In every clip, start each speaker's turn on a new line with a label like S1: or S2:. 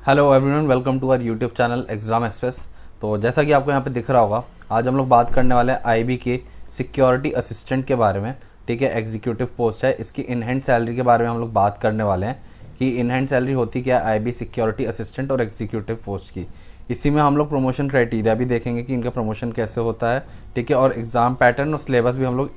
S1: Hello everyone, welcome to our YouTube channel exam express. तो जैसा कि आपको यहाँ पे दिख रहा होगा, आज हम लोग बात करने वाले हैं आईबी के सिक्योरिटी असिस्टेंट के बारे में। ठीक है, एग्जीक्यूटिव पोस्ट है, इसकी इन हैंड सैलरी के बारे में हम लोग बात करने वाले हैं कि इन हैंड सैलरी होती क्या है आईबी सिक्योरिटी असिस्टेंट और एग्जीक्यूटिव पोस्ट की। इसी में हम लोग प्रमोशन क्राइटेरिया भी देखेंगे कि इनका प्रमोशन कैसे होता है। ठीक है, और एग्ज़ाम पैटर्न और सिलेबस भी हम लोग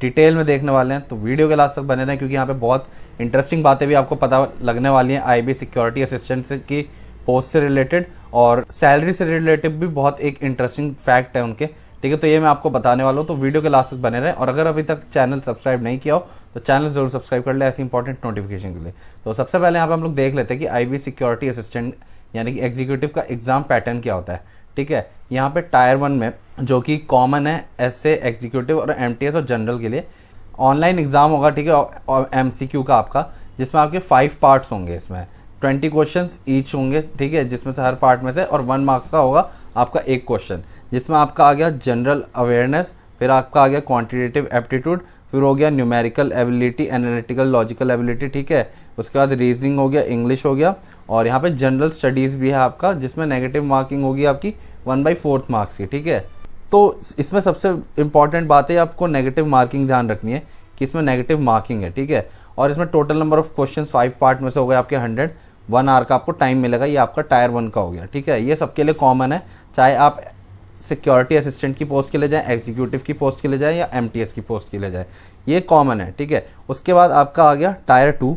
S1: डिटेल में देखने वाले हैं। तो वीडियो के लास्ट तक बने रहें क्योंकि यहाँ पे बहुत इंटरेस्टिंग बातें भी आपको पता लगने वाली हैं आईबी सिक्योरिटी असिस्टेंट से की पोस्ट से रिलेटेड, और सैलरी से रिलेटेड भी बहुत एक इंटरेस्टिंग फैक्ट है उनके। ठीक है, तो ये मैं आपको बताने वाला हूँ, तो वीडियो के लास्ट तक बने रहें। और अगर अभी तक चैनल सब्सक्राइब नहीं किया हो तो चैनल जरूर सब्सक्राइब कर ले ऐसी इंपॉर्टेंट नोटिफिकेशन के लिए। तो सबसे पहले यहाँ पे हम लोग देख लेते हैं कि आईबी सिक्योरिटी असिस्टेंट यानी कि एग्जीक्यूटिव का एग्जाम पैटर्न क्या होता है। ठीक है, यहाँ पे टायर 1 में जो कि कॉमन है एसए, एग्जीक्यूटिव और एमटीएस और जनरल के लिए ऑनलाइन एग्जाम होगा। ठीक है, और एमसीक्यू का आपका, जिसमें आपके 5 पार्ट्स होंगे, इसमें 20 क्वेश्चंस ईच होंगे। ठीक है, जिसमें से हर पार्ट में से और 1 मार्क्स का होगा आपका एक क्वेश्चन, जिसमें आपका आ गया जनरल अवेयरनेस, फिर आपका आ गया क्वांटिटेटिव एप्टीट्यूड, फिर हो गया numerical ability, analytical logical ability. ठीक है, उसके बाद रीजनिंग हो गया, इंग्लिश हो गया, और यहाँ पे जनरल स्टडीज़ भी है आपका, जिसमें नेगेटिव मार्किंग होगी आपकी 1/4 मार्क्स की। ठीक है, तो इसमें सबसे इंपॉर्टेंट बात है आपको नेगेटिव मार्किंग ध्यान रखनी है कि इसमें नेगेटिव मार्किंग है। ठीक है, और इसमें total number of question 5 part में से हो गए आपके 100, 1 आवर का आपको टाइम मिलेगा। ये आपका टायर 1 का हो गया। ठीक है, ये सबके लिए कॉमन है, चाहे आप सिक्योरिटी असिस्टेंट की पोस्ट के लिए जाएं, एग्जीक्यूटिव की पोस्ट के लिए जाएं या एमटीएस की पोस्ट के लिए जाएं, ये कॉमन है। ठीक है, उसके बाद आपका आ गया टायर 2,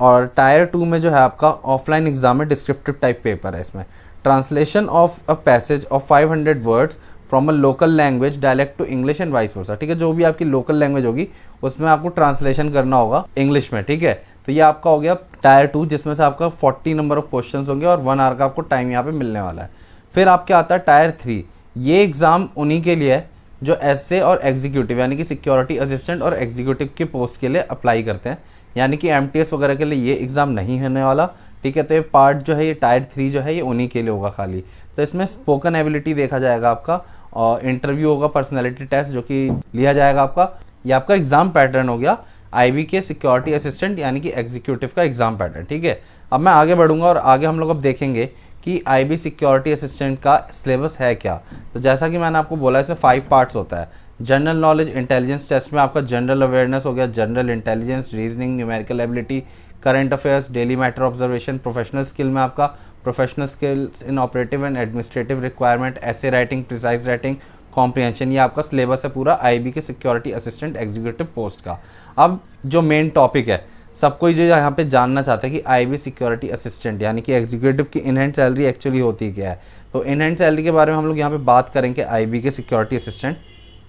S1: और टायर 2 में जो है आपका ऑफलाइन एग्जाम में डिस्क्रिप्टिव टाइप पेपर है। इसमें translation of a passage of 500 words from a local language dialect to English and vice versa. ठीक है, जो भी आपकी लोकल लैंग्वेज होगी उसमें आपको ट्रांसलेशन करना होगा इंग्लिश में। ठीक है, तो ये आपका हो गया टायर 2, जिसमें से आपका 40 नंबर ऑफ क्वेश्चंस होंगे और 1 आवर का आपको टाइम यहाँ पे मिलने वाला है। फिर आपके आता है टायर 3। ये एग्जाम उन्हीं के लिए है जो एसए और एग्जीक्यूटिव यानी कि सिक्योरिटी असिस्टेंट और एग्जीक्यूटिव की पोस्ट के लिए अप्लाई करते हैं, यानी कि एमटीएस वगैरह के लिए ये एग्जाम नहीं होने वाला। ठीक है, तो ये पार्ट जो है, ये टायर 3 जो है, ये उन्हीं के लिए होगा खाली। तो इसमें स्पोकन एबिलिटी देखा जाएगा आपका, और इंटरव्यू होगा, पर्सनैलिटी टेस्ट जो कि लिया जाएगा आपका। ये आपका एग्जाम पैटर्न हो गया आईबी के सिक्योरिटी असिस्टेंट यानी कि एग्जीक्यूटिव का एग्जाम पैटर्न। ठीक है, अब मैं आगे बढ़ूंगा और आगे हम लोग अब देखेंगे कि आईबी सिक्योरिटी असिस्टेंट का सिलेबस है क्या। तो जैसा कि मैंने आपको बोला, इसमें 5 पार्ट्स होता है। जनरल नॉलेज इंटेलिजेंस टेस्ट में आपका जनरल अवेयरनेस हो गया, general intelligence, reasoning, numerical ability, current affairs, daily matter observation. Professional skill में आपका professional skills in operative and administrative requirement, essay writing, precise writing, comprehension. ये आपका सिलेबस है पूरा आईबी के सिक्योरिटी असिस्टेंट एग्जीक्यूटिव पोस्ट का। अब जो मेन टॉपिक है, सब कोई जो यहाँ पे जानना चाहता है कि आईबी सिक्योरिटी असिस्टेंट यानी कि एग्जीक्यूटिव की इन हैंड सैलरी एक्चुअली होती क्या है। तो इन हैंड सैलरी के बारे में हम लोग यहाँ पे बात करेंगे आईबी के सिक्योरिटी असिस्टेंट,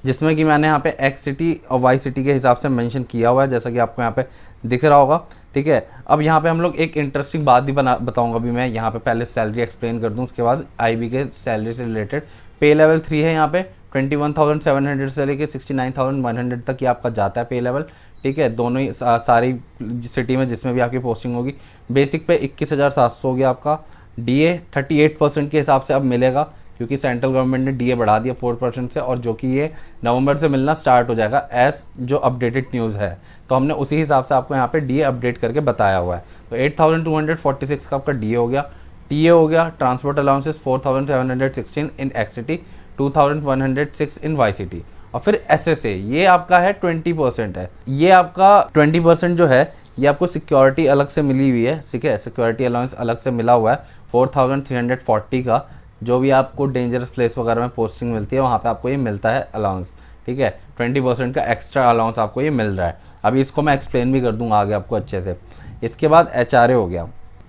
S1: जिसमें कि मैंने यहाँ पे एक्स सिटी और वाई सिटी के हिसाब से मेंशन किया हुआ है, जैसा कि आपको यहाँ पे दिख रहा होगा। ठीक है, अब यहाँ पे हम लोग एक इंटरेस्टिंग बात भी बताऊंगा भी मैं यहाँ पे। पहले सैलरी एक्सप्लेन कर दूँ, उसके बाद आईबी के सैलरी से रिलेटेड। पे लेवल 3 है यहाँ पे, 21,700 से लेके 69,100 तक ये आपका जाता है पे लेवल। ठीक है, दोनों ही सारी सिटी में जिसमें भी आपकी पोस्टिंग होगी। बेसिक पे 21,700 हो गया आपका। डीए 38% के हिसाब से अब मिलेगा, क्योंकि सेंट्रल गवर्नमेंट ने डीए बढ़ा दिया 4% से, और जो कि ये नवंबर से मिलना स्टार्ट हो जाएगा एज जो अपडेटेड न्यूज़ है। तो हमने उसी हिसाब से आपको यहाँ पे डीए अपडेट करके बताया हुआ है। तो 8,246 का आपका डीए हो गया। टीए हो गया, ट्रांसपोर्ट अलाउंसेस 4,716 इन एक्स सिटी, 2,106 इन वाई सिटी। और फिर एसएसए, ये आपका है 20% है। ये आपका 20% जो है ये आपको सिक्योरिटी अलग से मिली हुई है। ठीक है, सिक्योरिटी अलाउंस अलग से मिला हुआ है 4,340 का। जो भी आपको डेंजरस प्लेस वगैरह में पोस्टिंग मिलती है वहाँ पे आपको ये मिलता है अलाउंस। ठीक है, 20% का एक्स्ट्रा अलाउंस आपको ये मिल रहा है। अभी इसको मैं एक्सप्लेन भी कर दूंगा आगे आपको अच्छे से। इसके बाद एचआरए हो गया,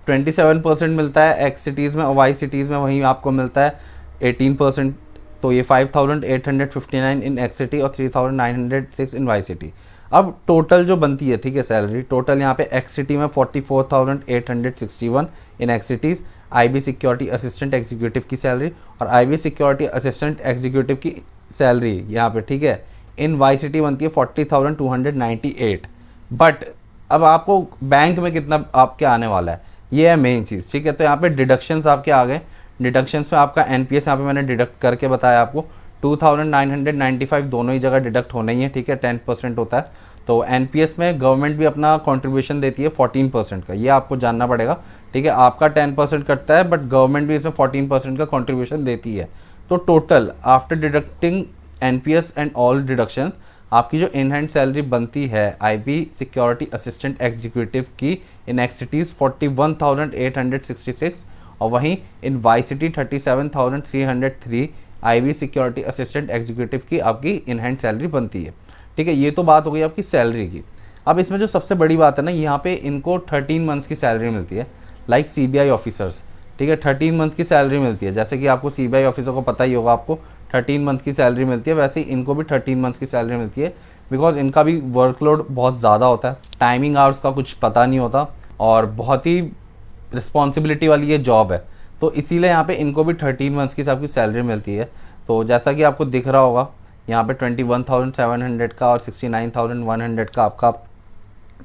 S1: 27% मिलता है एक्स सिटीज़ में, और वाई सिटीज़ में वहीं आपको मिलता है 18%। तो ये 5,859 इन एक्स सिटी और 3,906 इन वाई सिटी। अब टोटल जो बनती है, ठीक है, सैलरी टोटल यहाँ पे एक्स सिटी में 44,861 in X cities IB security assistant executive की सैलरी, और आईबी सिक्योरिटी असिस्टेंट एग्जीक्यूटिव की सैलरी यहाँ पे, ठीक है, इन वाई सिटी बनती है 40,298। बट अब आपको बैंक में कितना आपके आने वाला है, ये है मेन चीज़। ठीक है, तो यहाँ पे डिडक्शंस आपके आ गए। डिडक्शंस में आपका एनपीएस यहाँ पे मैंने डिडक्ट करके बताया आपको 2,995 दोनों ही जगह डिडक्ट होना ही है। ठीक है, 10% होता है। तो एनपीएस में गवर्नमेंट भी अपना कंट्रीब्यूशन देती है 14% का, ये आपको जानना पड़ेगा। ठीक है, आपका 10% कटता है बट गवर्नमेंट भी इसमें 14% का कंट्रीब्यूशन देती है। तो total after deducting NPS and all deductions आपकी जो इन हैंड सैलरी बनती है आईबी सिक्योरिटी असिस्टेंट एग्जीक्यूटिव की इन एक्सिटीज 41,866 और वहीं in Y city 37,303 IB security assistant executive की आपकी इन हैंड सैलरी बनती है। ठीक है, ये तो बात हो गई आपकी सैलरी की। अब इसमें जो सबसे बड़ी बात है ना, यहाँ पे इनको 13 मंथ्स की सैलरी मिलती है लाइक सीबीआई ऑफिसर्स। ठीक है, 13 मंथ की सैलरी मिलती है, जैसे कि आपको सीबीआई ऑफिसर को पता ही होगा, आपको 13 मंथ की सैलरी मिलती है, वैसे ही इनको भी 13 मंथ्स की सैलरी मिलती है। बिकॉज इनका भी वर्कलोड बहुत ज़्यादा होता है, टाइमिंग आवर्स का कुछ पता नहीं होता और बहुत ही रिस्पॉन्सिबिलिटी वाली ये जॉब है, तो इसीलिए यहाँ पे इनको भी 13 मंथ्स की सबकी सैलरी मिलती है। तो जैसा कि आपको दिख रहा होगा यहाँ पे 21,700 का और 69,100 का आपका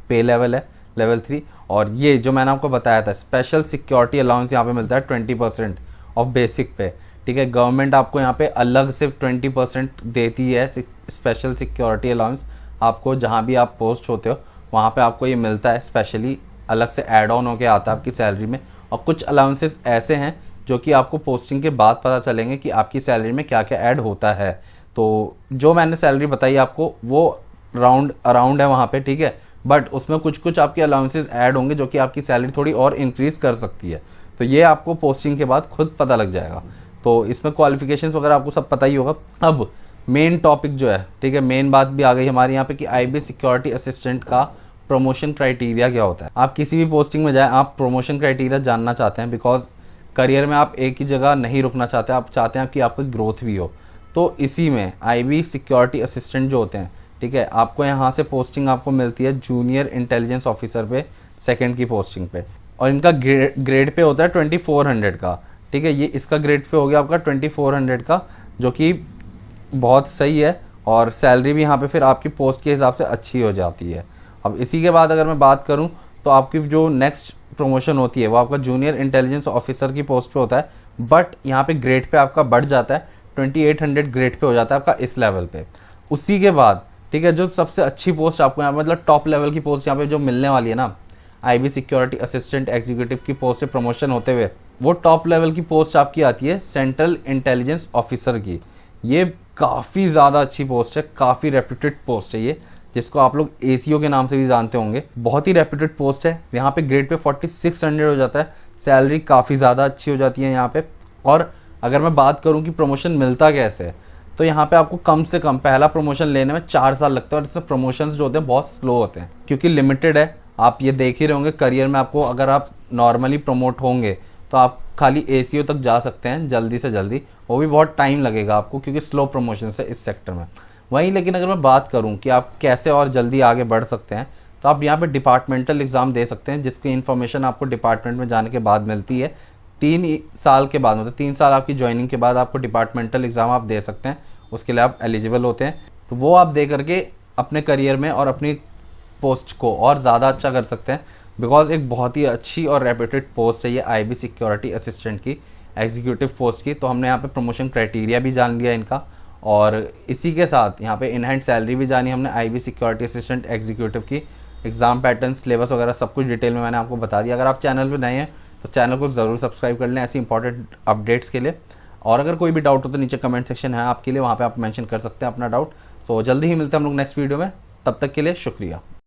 S1: पे लेवल है, लेवल 3। और ये जो मैंने आपको बताया था स्पेशल सिक्योरिटी अलाउंस यहाँ पे मिलता है 20% ऑफ बेसिक पे। ठीक है, गवर्नमेंट आपको यहाँ पे अलग से 20% देती है स्पेशल सिक्योरिटी अलाउंस। आपको जहाँ भी आप पोस्ट होते हो वहाँ पे आपको ये मिलता है, स्पेशली अलग से ऐड ऑन होके आता है आपकी सैलरी में। और कुछ अलाउंसेस ऐसे हैं जो कि आपको पोस्टिंग के बाद पता चलेंगे कि आपकी सैलरी में क्या क्या ऐड होता है। तो जो मैंने सैलरी बताई आपको वो अराउंड है वहाँ पे, ठीक है, बट उसमें कुछ कुछ आपके अलाउंसेस ऐड होंगे जो कि आपकी सैलरी थोड़ी और इंक्रीज कर सकती है। तो ये आपको पोस्टिंग के बाद खुद पता लग जाएगा। तो इसमें क्वालिफिकेशंस वगैरह आपको सब पता ही होगा। अब मेन टॉपिक जो है, ठीक है, मेन बात भी आ गई हमारे यहाँ पे कि आईबी सिक्योरिटी असिस्टेंट का प्रमोशन क्राइटेरिया क्या होता है। आप किसी भी पोस्टिंग में जाएं, आप प्रमोशन क्राइटेरिया जानना चाहते हैं, बिकॉज करियर में आप एक ही जगह नहीं रुकना चाहते, आप चाहते हैं कि आपकी ग्रोथ भी हो। तो इसी में आईबी सिक्योरिटी असिस्टेंट जो होते हैं, ठीक है, आपको यहाँ से पोस्टिंग आपको मिलती है जूनियर इंटेलिजेंस ऑफिसर पे, सेकंड की पोस्टिंग पे, और इनका ग्रेड पे होता है 2400 का। ठीक है, ये इसका ग्रेड पे हो गया आपका 2400 का, जो कि बहुत सही है, और सैलरी भी यहाँ पे फिर आपकी पोस्ट के हिसाब से अच्छी हो जाती है। अब इसी के बाद अगर मैं बात करूँ तो आपकी जो नेक्स्ट प्रमोशन होती है वो आपका जूनियर इंटेलिजेंस ऑफिसर की पोस्ट पे होता है, बट यहाँ पे ग्रेड पे आपका बढ़ जाता है, 2800 ग्रेड पे हो जाता है आपका इस लेवल पे। उसी के बाद, ठीक है, जो सबसे अच्छी पोस्ट आपको यहाँ मतलब टॉप लेवल की पोस्ट यहाँ पे जो मिलने वाली है ना, आईबी सिक्योरिटी असिस्टेंट एग्जीक्यूटिव की पोस्ट से प्रमोशन होते हुए, वो टॉप लेवल की पोस्ट आपकी आती है सेंट्रल इंटेलिजेंस ऑफिसर की। ये काफ़ी ज़्यादा अच्छी पोस्ट है, काफ़ी रेप्यूटेड पोस्ट है ये, जिसको आप लोग एसीओ के नाम से भी जानते होंगे। बहुत ही रेप्यूटेड पोस्ट है। यहाँ पे ग्रेड पे 4600 हो जाता है, सैलरी काफ़ी ज़्यादा अच्छी हो जाती है यहाँ पे। और अगर मैं बात करूँ कि प्रमोशन मिलता कैसे है, तो यहाँ पे आपको कम से कम पहला प्रमोशन लेने में 4 साल लगता है, और इसमें प्रमोशंस जो होते हैं बहुत स्लो होते हैं क्योंकि लिमिटेड है। आप ये देख ही रहे होंगे करियर में, आपको अगर आप नॉर्मली प्रमोट होंगे तो आप खाली एसीओ तक जा सकते हैं जल्दी से जल्दी, वो भी बहुत टाइम लगेगा आपको क्योंकि स्लो प्रमोशन है इस सेक्टर में। वहीं लेकिन अगर मैं बात करूं कि आप कैसे और जल्दी आगे बढ़ सकते हैं, तो आप यहाँ पे डिपार्टमेंटल एग्ज़ाम दे सकते हैं, जिसकी इन्फॉर्मेशन आपको डिपार्टमेंट में जाने के बाद मिलती है। 3 साल के बाद, मतलब 3 साल आपकी ज्वाइनिंग के बाद आपको डिपार्टमेंटल एग्ज़ाम आप दे सकते हैं, उसके लिए आप एलिजिबल होते हैं। तो वो आप दे करके अपने करियर में और अपनी पोस्ट को और ज़्यादा अच्छा कर सकते हैं, बिकॉज एक बहुत ही अच्छी और रेप्यूटेड पोस्ट है ये आईबी सिक्योरिटी असिस्टेंट की, एग्जीक्यूटिव पोस्ट की। तो हमने यहाँ पे प्रमोशन क्राइटेरिया भी जान लिया इनका, और इसी के साथ यहाँ पे इन हैंड सैलरी भी जानी हमने आईबी सिक्योरिटी असिस्टेंट एग्जीक्यूटिव की। एग्जाम पैटर्न, सिलेबस वगैरह सब कुछ डिटेल में मैंने आपको बता दिया। अगर आप चैनल पे नए हैं तो चैनल को ज़रूर सब्सक्राइब कर लें ऐसी इंपॉर्टेंट अपडेट्स के लिए। और अगर कोई भी डाउट हो तो नीचे कमेंट सेक्शन है आपके लिए, वहाँ पे आप मेंशन कर सकते हैं अपना डाउट। सो जल्दी ही मिलते हैं हम लोग नेक्स्ट वीडियो में, तब तक के लिए शुक्रिया।